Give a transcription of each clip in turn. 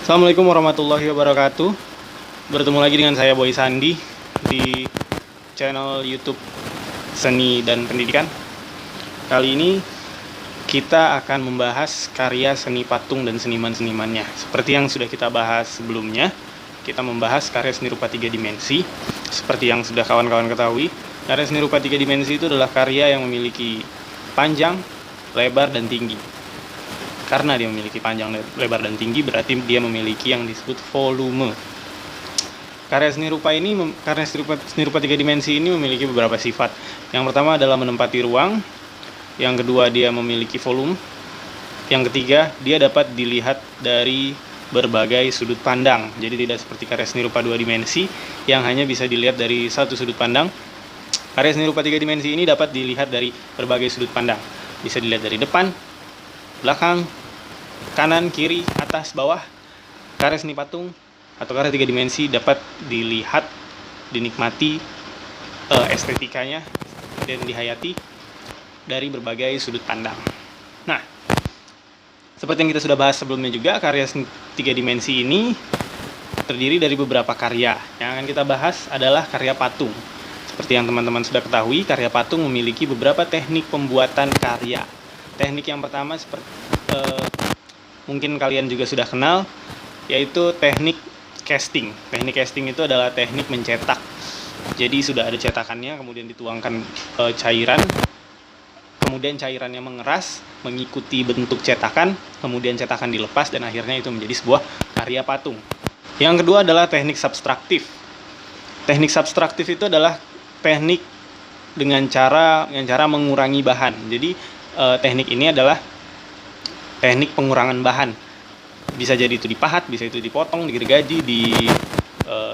Assalamualaikum warahmatullahi wabarakatuh. Bertemu lagi dengan saya Boy Sandi di channel YouTube Seni dan Pendidikan. Kali ini kita akan membahas karya seni patung dan seniman-senimannya. Seperti yang sudah kita bahas sebelumnya, kita membahas karya seni rupa 3 dimensi. Seperti yang sudah kawan-kawan ketahui, karya seni rupa 3 dimensi itu adalah karya yang memiliki panjang, lebar, dan tinggi. Karena dia memiliki panjang, lebar, dan tinggi, berarti dia memiliki yang disebut volume. Karya seni rupa 3 dimensi ini memiliki beberapa sifat. Yang pertama adalah menempati ruang. Yang kedua, dia memiliki volume. Yang ketiga, dia dapat dilihat dari berbagai sudut pandang. Jadi tidak seperti karya seni rupa 2 dimensi yang hanya bisa dilihat dari satu sudut pandang. Karya seni rupa 3 dimensi ini dapat dilihat dari berbagai sudut pandang. Bisa dilihat dari depan, belakang, kanan, kiri, atas, bawah. Karya seni patung atau karya 3 dimensi dapat dilihat, dinikmati estetikanya dan dihayati dari berbagai sudut pandang. Nah, seperti yang kita sudah bahas sebelumnya juga, karya seni 3 dimensi ini terdiri dari beberapa karya. Yang akan kita bahas adalah karya patung. Seperti yang teman-teman sudah ketahui, karya patung memiliki beberapa teknik pembuatan karya. Teknik yang pertama mungkin kalian juga sudah kenal, yaitu teknik casting. Teknik casting itu adalah teknik mencetak. Jadi sudah ada cetakannya, kemudian dituangkan cairan, kemudian cairannya mengeras mengikuti bentuk cetakan, kemudian cetakan dilepas dan akhirnya itu menjadi sebuah karya patung. Yang kedua adalah teknik subtraktif. Teknik subtraktif itu adalah teknik dengan cara mengurangi bahan. Jadi teknik ini adalah teknik pengurangan bahan. Bisa jadi itu dipahat, bisa itu dipotong, digergaji,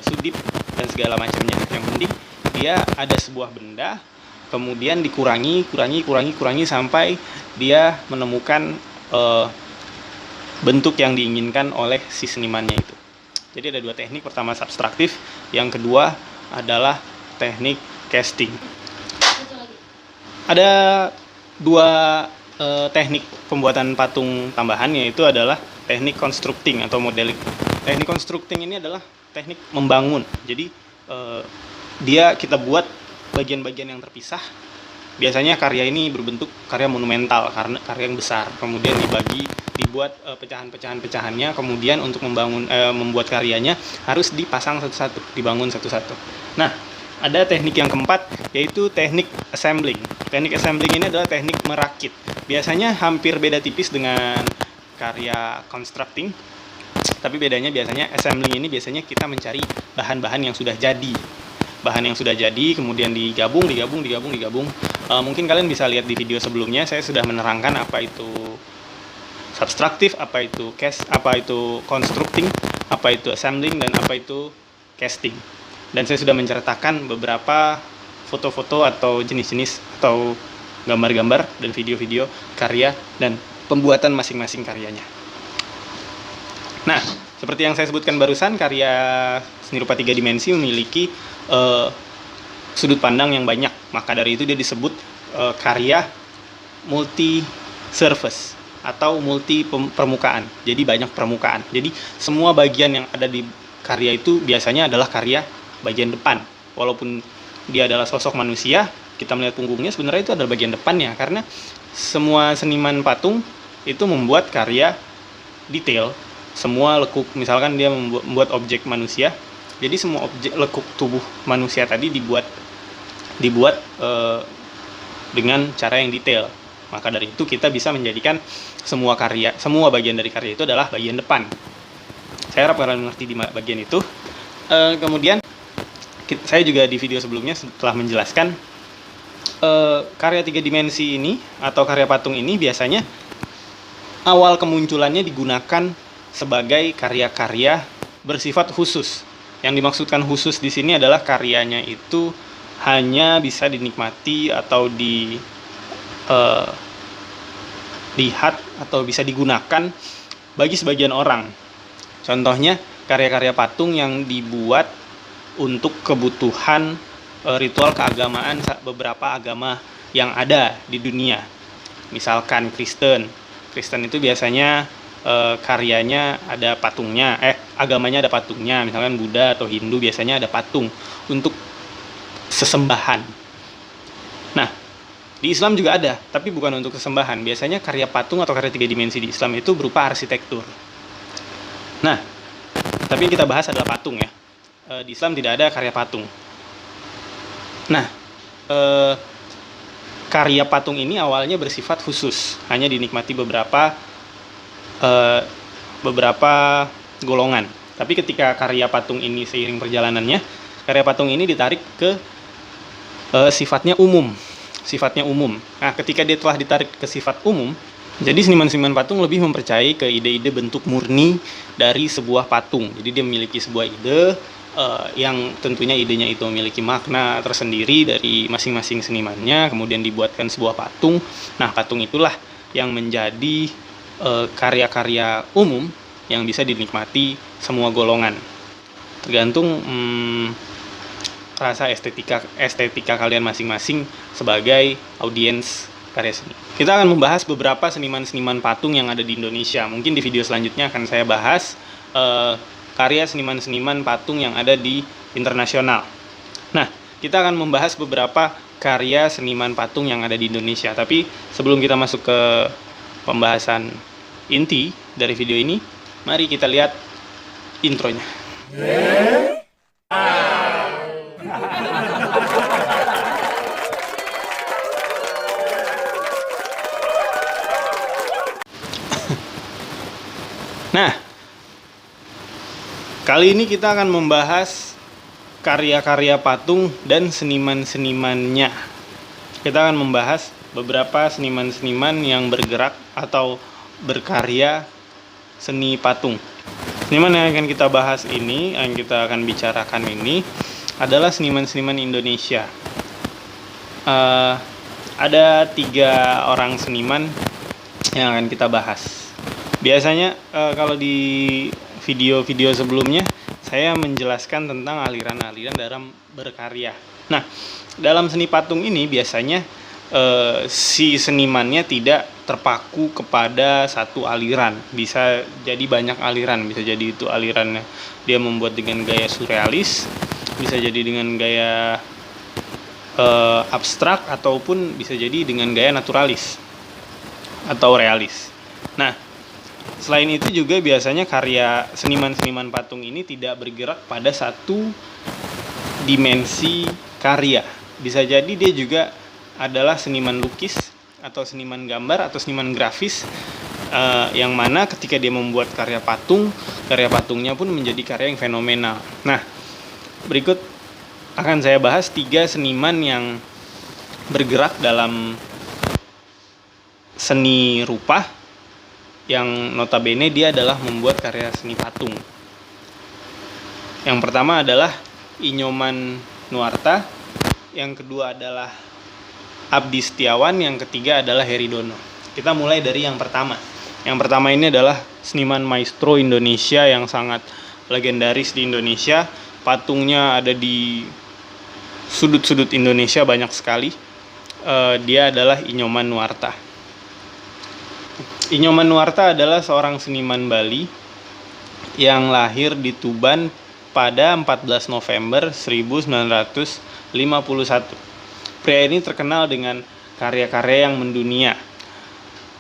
sudip, dan segala macamnya. Yang penting dia ada sebuah benda, kemudian dikurangi sampai dia menemukan bentuk yang diinginkan oleh si senimannya itu. Jadi ada dua teknik, pertama subtraktif, yang kedua adalah teknik casting. Ada dua teknik pembuatan patung tambahan, yaitu adalah teknik constructing atau modeling. Teknik constructing ini adalah teknik membangun. Jadi kita buat bagian-bagian yang terpisah. Biasanya karya ini berbentuk karya monumental, karena karya yang besar. Kemudian dibuat pecahan-pecahannya. Kemudian untuk membuat karyanya harus dipasang satu-satu, dibangun satu-satu. Nah, ada teknik yang keempat, yaitu teknik assembling. Teknik assembling ini adalah teknik merakit. Biasanya hampir beda tipis dengan karya constructing, tapi bedanya biasanya assembling ini biasanya kita mencari bahan-bahan yang sudah jadi. Bahan yang sudah jadi kemudian digabung. Mungkin kalian bisa lihat di video sebelumnya, saya sudah menerangkan apa itu subtraktif, apa itu constructing, apa itu assembling, dan apa itu casting. Dan saya sudah menceritakan beberapa foto-foto atau jenis-jenis atau gambar-gambar dan video-video karya dan pembuatan masing-masing karyanya. Nah, seperti yang saya sebutkan barusan, karya seni rupa 3 dimensi memiliki sudut pandang yang banyak. Maka dari itu dia disebut karya multi-surface atau multi permukaan. Jadi banyak permukaan. Jadi semua bagian yang ada di karya itu biasanya adalah karya bagian depan. Walaupun dia adalah sosok manusia, kita melihat punggungnya, sebenarnya itu adalah bagian depannya. Karena semua seniman patung itu membuat karya detail. Semua lekuk, misalkan dia membuat objek manusia, jadi semua objek lekuk tubuh manusia tadi dibuat dengan cara yang detail. Maka dari itu kita bisa menjadikan semua bagian dari karya itu adalah bagian depan. Saya harap kalian mengerti di bagian itu. Kemudian saya juga di video sebelumnya telah menjelaskan karya 3 dimensi ini atau karya patung ini biasanya awal kemunculannya digunakan sebagai karya-karya bersifat khusus. Yang dimaksudkan khusus di sini adalah karyanya itu hanya bisa dinikmati atau dilihat atau bisa digunakan bagi sebagian orang. Contohnya karya-karya patung yang dibuat untuk kebutuhan ritual keagamaan beberapa agama yang ada di dunia. Misalkan Kristen itu biasanya karyanya ada patungnya, agamanya ada patungnya, misalkan Buddha atau Hindu biasanya ada patung untuk sesembahan. Nah, di Islam juga ada, tapi bukan untuk sesembahan. Biasanya karya patung atau karya 3 dimensi di Islam itu berupa arsitektur. Nah, tapi yang kita bahas adalah patung ya. Di Islam tidak ada karya patung. Nah, karya patung ini awalnya bersifat khusus, hanya dinikmati beberapa golongan. Tapi ketika karya patung ini seiring perjalanannya, karya patung ini ditarik ke sifatnya umum. Nah, ketika dia telah ditarik ke sifat umum, jadi seniman-seniman patung lebih mempercayai ke ide-ide bentuk murni dari sebuah patung. Jadi dia memiliki sebuah ide yang tentunya idenya itu memiliki makna tersendiri dari masing-masing senimannya, kemudian dibuatkan sebuah patung. Nah, patung itulah yang menjadi karya-karya umum yang bisa dinikmati semua golongan. Tergantung rasa estetika kalian masing-masing sebagai audiens karya seni. Kita akan membahas beberapa seniman-seniman patung yang ada di Indonesia. Mungkin di video selanjutnya akan saya bahas karya seniman-seniman patung yang ada di internasional. Nah, kita akan membahas beberapa karya seniman patung yang ada di Indonesia. Tapi sebelum kita masuk ke pembahasan inti dari video ini, mari kita lihat intronya. Nah, kali ini kita akan membahas karya-karya patung dan seniman-senimannya. Kita akan membahas beberapa seniman-seniman yang bergerak atau berkarya seni patung. Seniman yang akan kita bahas ini, yang kita akan bicarakan ini adalah seniman-seniman Indonesia. Ada 3 orang seniman yang akan kita bahas. Biasanya kalau di video-video sebelumnya saya menjelaskan tentang aliran-aliran dalam berkarya. Nah, dalam seni patung ini biasanya si senimannya tidak terpaku kepada satu aliran. Bisa jadi banyak aliran, bisa jadi itu alirannya dia membuat dengan gaya surrealis, bisa jadi dengan gaya abstrak, ataupun bisa jadi dengan gaya naturalis atau realis. Nah, selain itu juga biasanya karya seniman-seniman patung ini tidak bergerak pada satu dimensi karya. Bisa jadi dia juga adalah seniman lukis atau seniman gambar atau seniman grafis, yang mana ketika dia membuat karya patungnya pun menjadi karya yang fenomenal. Nah, berikut akan saya bahas 3 seniman yang bergerak dalam seni rupa, yang notabene dia adalah membuat karya seni patung. Yang pertama adalah Inyoman Nuarta, yang kedua adalah Abdi Setiawan, yang ketiga adalah Heri Dono. Kita mulai dari yang pertama. Yang pertama ini adalah seniman maestro Indonesia yang sangat legendaris di Indonesia. Patungnya ada di sudut-sudut Indonesia banyak sekali. Dia adalah Inyoman Nuarta. Inyoman Nuarta adalah seorang seniman Bali yang lahir di Tuban pada 14 November 1951. Pria ini terkenal dengan karya-karya yang mendunia.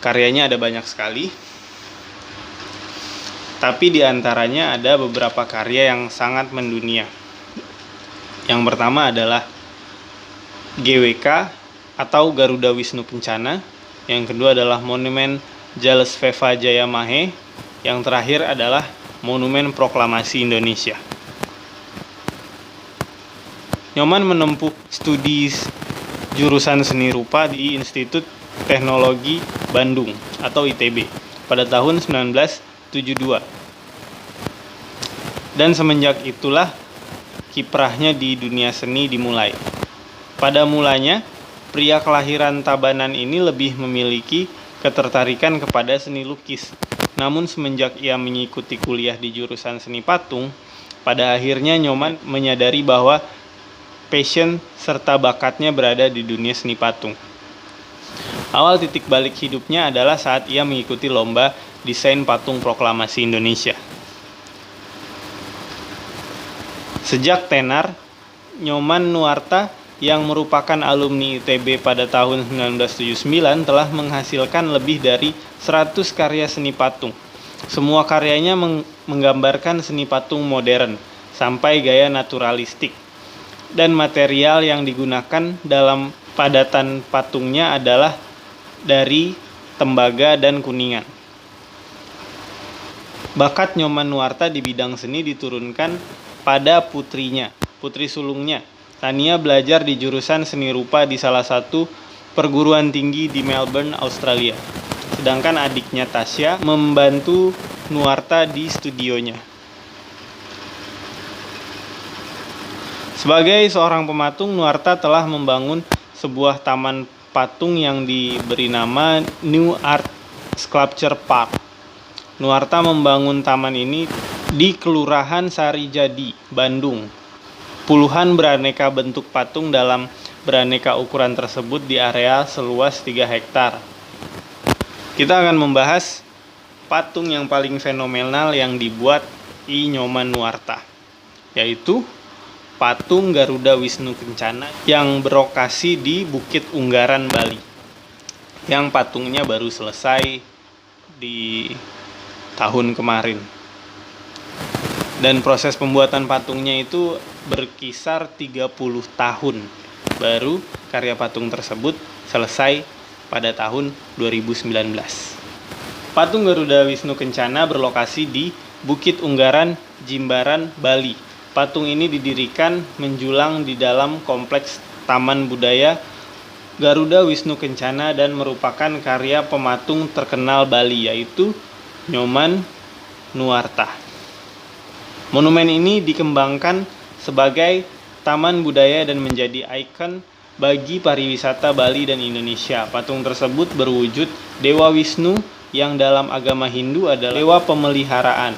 Karyanya ada banyak sekali, tapi diantaranya ada beberapa karya yang sangat mendunia. Yang pertama adalah GWK atau Garuda Wisnu Kencana. Yang kedua adalah Monumen Jalesveva Jayamahe. Yang terakhir adalah Monumen Proklamasi Indonesia. Nyoman menempuh studi jurusan seni rupa di Institut Teknologi Bandung atau ITB pada tahun 1972. Dan semenjak itulah kiprahnya di dunia seni dimulai. Pada mulanya, pria kelahiran Tabanan ini lebih memiliki ketertarikan kepada seni lukis. Namun semenjak ia mengikuti kuliah di jurusan seni patung, pada akhirnya Nyoman menyadari bahwa passion serta bakatnya berada di dunia seni patung. Awal titik balik hidupnya adalah saat ia mengikuti lomba desain patung proklamasi Indonesia. Sejak tenar, Nyoman Nuarta yang merupakan alumni ITB pada tahun 1979 telah menghasilkan lebih dari 100 karya seni patung. Semua karyanya menggambarkan seni patung modern sampai gaya naturalistik. Dan material yang digunakan dalam padatan patungnya adalah dari tembaga dan kuningan. Bakat Nyoman Nuarta di bidang seni diturunkan pada putri sulungnya. Tania belajar di jurusan seni rupa di salah satu perguruan tinggi di Melbourne, Australia. Sedangkan adiknya Tasya membantu Nuarta di studionya. Sebagai seorang pematung, Nuarta telah membangun sebuah taman patung yang diberi nama New Art Sculpture Park. Nuarta membangun taman ini di Kelurahan Sarijadi, Bandung. Puluhan beraneka bentuk patung dalam beraneka ukuran tersebut di area seluas 3 hektar. Kita akan membahas patung yang paling fenomenal yang dibuat I Nyoman Nuarta, yaitu patung Garuda Wisnu Kencana yang berlokasi di Bukit Unggaran, Bali. Yang patungnya baru selesai di tahun kemarin. Dan proses pembuatan patungnya itu berkisar 30 tahun. Baru karya patung tersebut selesai pada tahun 2019. Patung Garuda Wisnu Kencana berlokasi di Bukit Unggaran, Jimbaran, Bali. Patung ini didirikan menjulang di dalam kompleks Taman Budaya Garuda Wisnu Kencana dan merupakan karya pematung terkenal Bali, yaitu Nyoman Nuarta. Monumen ini dikembangkan sebagai taman budaya dan menjadi ikon bagi pariwisata Bali dan Indonesia. Patung tersebut berwujud Dewa Wisnu yang dalam agama Hindu adalah dewa pemeliharaan,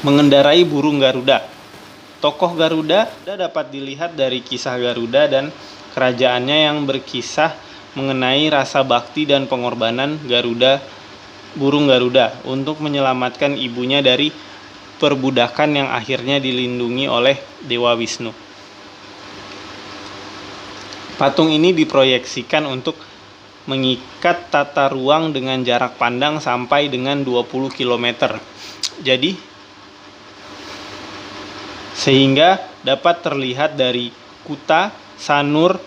mengendarai burung Garuda. Tokoh Garuda dapat dilihat dari kisah Garuda dan kerajaannya yang berkisah mengenai rasa bakti dan pengorbanan burung Garuda untuk menyelamatkan ibunya dari perbudakan yang akhirnya dilindungi oleh Dewa Wisnu. Patung ini diproyeksikan untuk mengikat tata ruang dengan jarak pandang sampai dengan 20 km. Jadi, sehingga dapat terlihat dari Kuta, Sanur,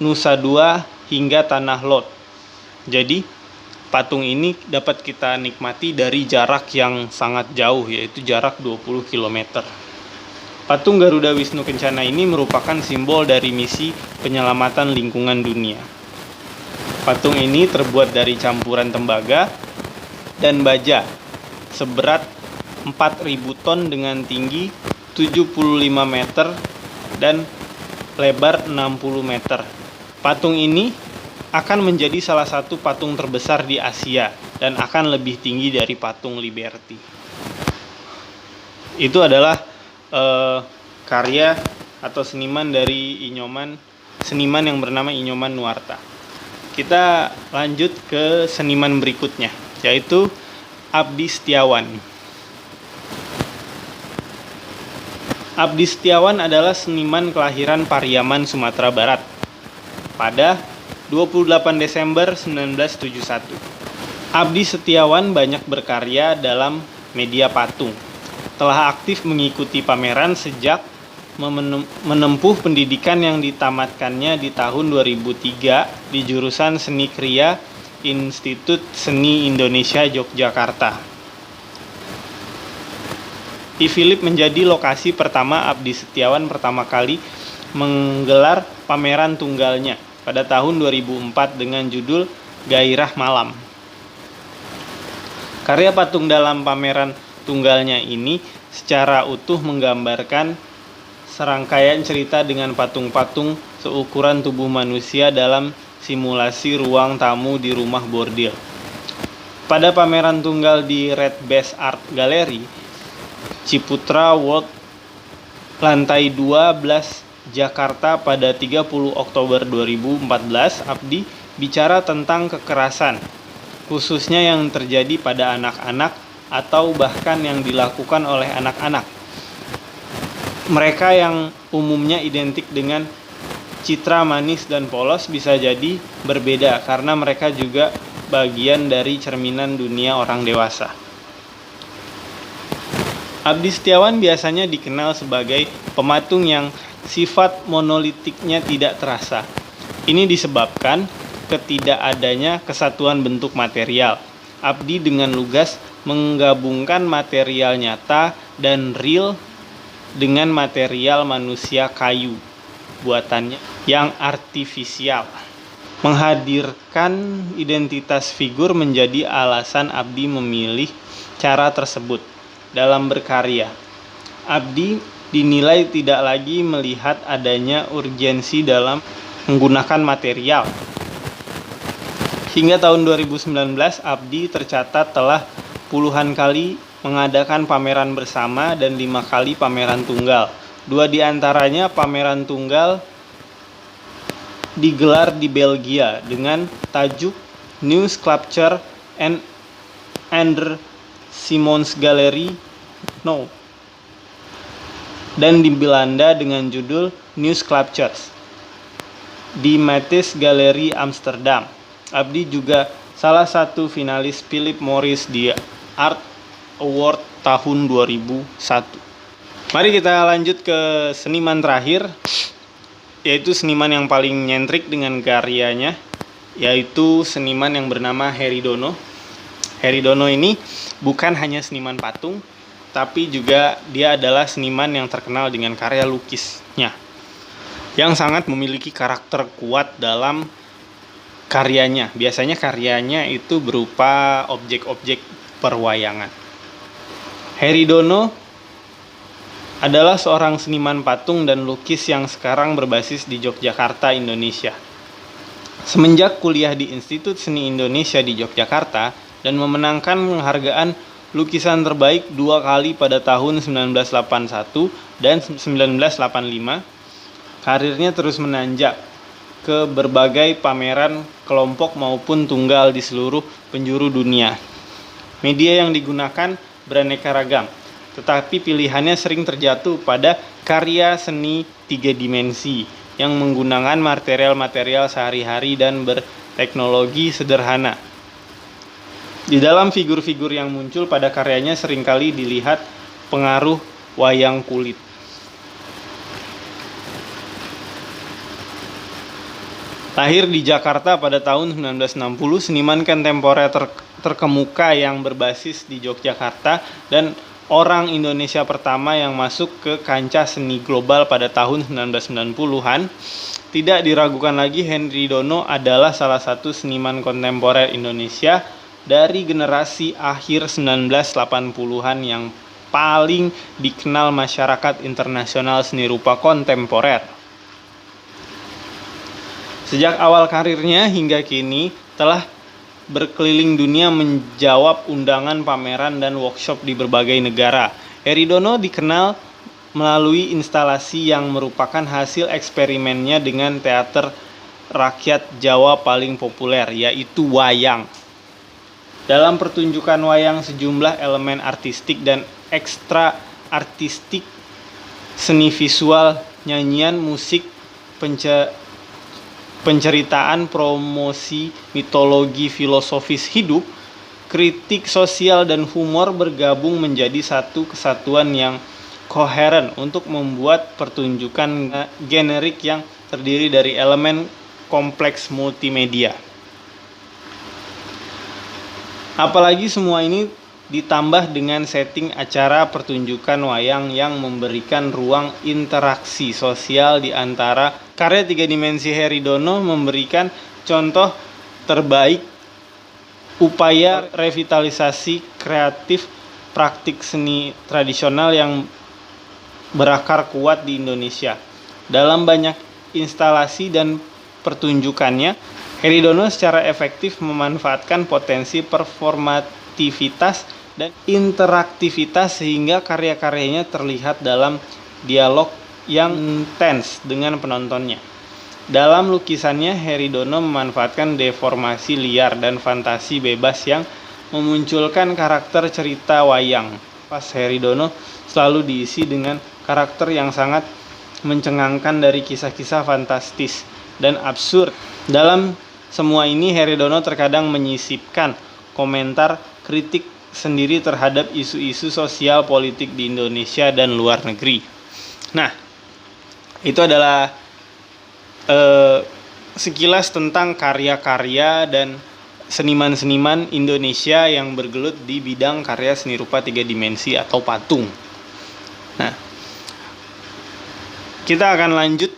Nusa Dua, hingga Tanah Lot. Jadi, patung ini dapat kita nikmati dari jarak yang sangat jauh, yaitu jarak 20 km. Patung Garuda Wisnu Kencana ini merupakan simbol dari misi penyelamatan lingkungan dunia. Patung ini terbuat dari campuran tembaga dan baja seberat 4.000 ton dengan tinggi 75 meter dan lebar 60 meter. Patung ini akan menjadi salah satu patung terbesar di Asia dan akan lebih tinggi dari patung Liberty. Itu adalah karya atau seniman dari seniman yang bernama I Nyoman Nuarta. Kita lanjut ke seniman berikutnya, yaitu Abdi Setiawan. Abdi Setiawan adalah seniman kelahiran Pariaman, Sumatera Barat pada 28 Desember 1971. Abdi Setiawan banyak berkarya dalam media patung. Telah aktif mengikuti pameran sejak menempuh pendidikan yang ditamatkannya di tahun 2003 di jurusan Seni Kriya Institut Seni Indonesia Yogyakarta. I Philip menjadi lokasi pertama Abdi Setiawan pertama kali menggelar pameran tunggalnya pada tahun 2004 dengan judul Gairah Malam. Karya patung dalam pameran tunggalnya ini secara utuh menggambarkan serangkaian cerita dengan patung-patung seukuran tubuh manusia dalam simulasi ruang tamu di rumah bordil. Pada pameran tunggal di Red Base Art Gallery, Ciputra World, lantai 12, Jakarta pada 30 Oktober 2014, Abdi bicara tentang kekerasan khususnya yang terjadi pada anak-anak atau bahkan yang dilakukan oleh anak-anak. Mereka yang umumnya identik dengan citra manis dan polos bisa jadi berbeda karena mereka juga bagian dari cerminan dunia orang dewasa. Abdi Setiawan biasanya dikenal sebagai pematung yang sifat monolitiknya tidak terasa. Ini disebabkan ketidakadanya kesatuan bentuk material. Abdi dengan lugas menggabungkan material nyata dan real dengan material manusia kayu buatannya yang artifisial. Menghadirkan identitas figur menjadi alasan Abdi memilih cara tersebut dalam berkarya. Abdi dinilai tidak lagi melihat adanya urgensi dalam menggunakan material. Hingga tahun 2019, Abdi tercatat telah puluhan kali mengadakan pameran bersama dan 5 kali pameran tunggal. 2 di antaranya pameran tunggal digelar di Belgia dengan tajuk New Sculpture and Ander Simons Gallery No, dan di Belanda dengan judul New Sculptures di Matis Gallery Amsterdam. Abdi juga salah satu finalis Philip Morris di Art Award tahun 2001. Mari kita lanjut ke seniman terakhir, yaitu seniman yang paling nyentrik dengan karyanya, yaitu seniman yang bernama Heri Dono. Heri Dono ini bukan hanya seniman patung, tapi juga dia adalah seniman yang terkenal dengan karya lukisnya, yang sangat memiliki karakter kuat dalam karyanya. Biasanya karyanya itu berupa objek-objek perwayangan. Heri Dono adalah seorang seniman patung dan lukis yang sekarang berbasis di Yogyakarta, Indonesia. Semenjak kuliah di Institut Seni Indonesia di Yogyakarta dan memenangkan penghargaan lukisan terbaik 2 kali pada tahun 1981 dan 1985, karirnya terus menanjak ke berbagai pameran kelompok maupun tunggal di seluruh penjuru dunia. Media yang digunakan beraneka ragam, tetapi pilihannya sering terjatuh pada karya seni 3 dimensi yang menggunakan material-material sehari-hari dan berteknologi sederhana. Di dalam figur-figur yang muncul pada karyanya seringkali dilihat pengaruh wayang kulit. Lahir di Jakarta pada tahun 1960, seniman kontemporer terkemuka yang berbasis di Yogyakarta dan orang Indonesia pertama yang masuk ke kancah seni global pada tahun 1990-an, tidak diragukan lagi Heri Dono adalah salah satu seniman kontemporer Indonesia dari generasi akhir 1980-an yang paling dikenal masyarakat internasional seni rupa kontemporer. Sejak awal karirnya hingga kini telah berkeliling dunia menjawab undangan pameran dan workshop di berbagai negara. Heri Dono dikenal melalui instalasi yang merupakan hasil eksperimennya dengan teater rakyat Jawa paling populer, yaitu wayang. Dalam pertunjukan wayang, sejumlah elemen artistik dan ekstra artistik, seni visual, nyanyian, musik, penceritaan, promosi, mitologi, filosofis hidup, kritik sosial, dan humor bergabung menjadi satu kesatuan yang koheren untuk membuat pertunjukan generik yang terdiri dari elemen kompleks multimedia. Apalagi semua ini ditambah dengan setting acara pertunjukan wayang yang memberikan ruang interaksi sosial di antara karya 3 dimensi. Heri Dono memberikan contoh terbaik upaya revitalisasi kreatif praktik seni tradisional yang berakar kuat di Indonesia. Dalam banyak instalasi dan pertunjukannya, Heri Dono secara efektif memanfaatkan potensi performativitas dan interaktivitas sehingga karya-karyanya terlihat dalam dialog yang intens dengan penontonnya. Dalam lukisannya, Heridono memanfaatkan deformasi liar dan fantasi bebas yang memunculkan karakter cerita wayang. Pas Heridono selalu diisi dengan karakter yang sangat mencengangkan dari kisah-kisah fantastis dan absurd. Dalam semua ini, Heridono terkadang menyisipkan komentar kritik sendiri terhadap isu-isu sosial politik di Indonesia dan luar negeri. Nah, itu adalah sekilas tentang karya-karya dan seniman-seniman Indonesia yang bergelut di bidang karya seni rupa 3 dimensi atau patung. Nah, kita akan lanjut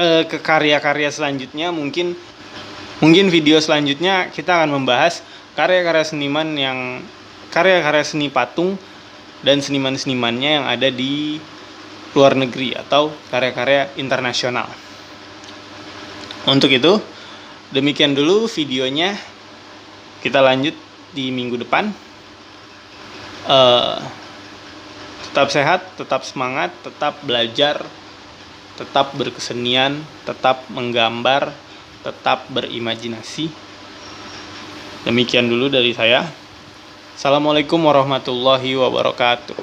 ke karya-karya selanjutnya. Mungkin video selanjutnya kita akan membahas karya-karya seni patung dan seniman-senimannya yang ada di luar negeri atau karya-karya internasional. Untuk itu, demikian dulu videonya. Kita lanjut di minggu depan. Tetap sehat, tetap semangat, tetap belajar, tetap berkesenian, tetap menggambar, tetap berimajinasi. Demikian dulu dari saya. Assalamualaikum warahmatullahi wabarakatuh.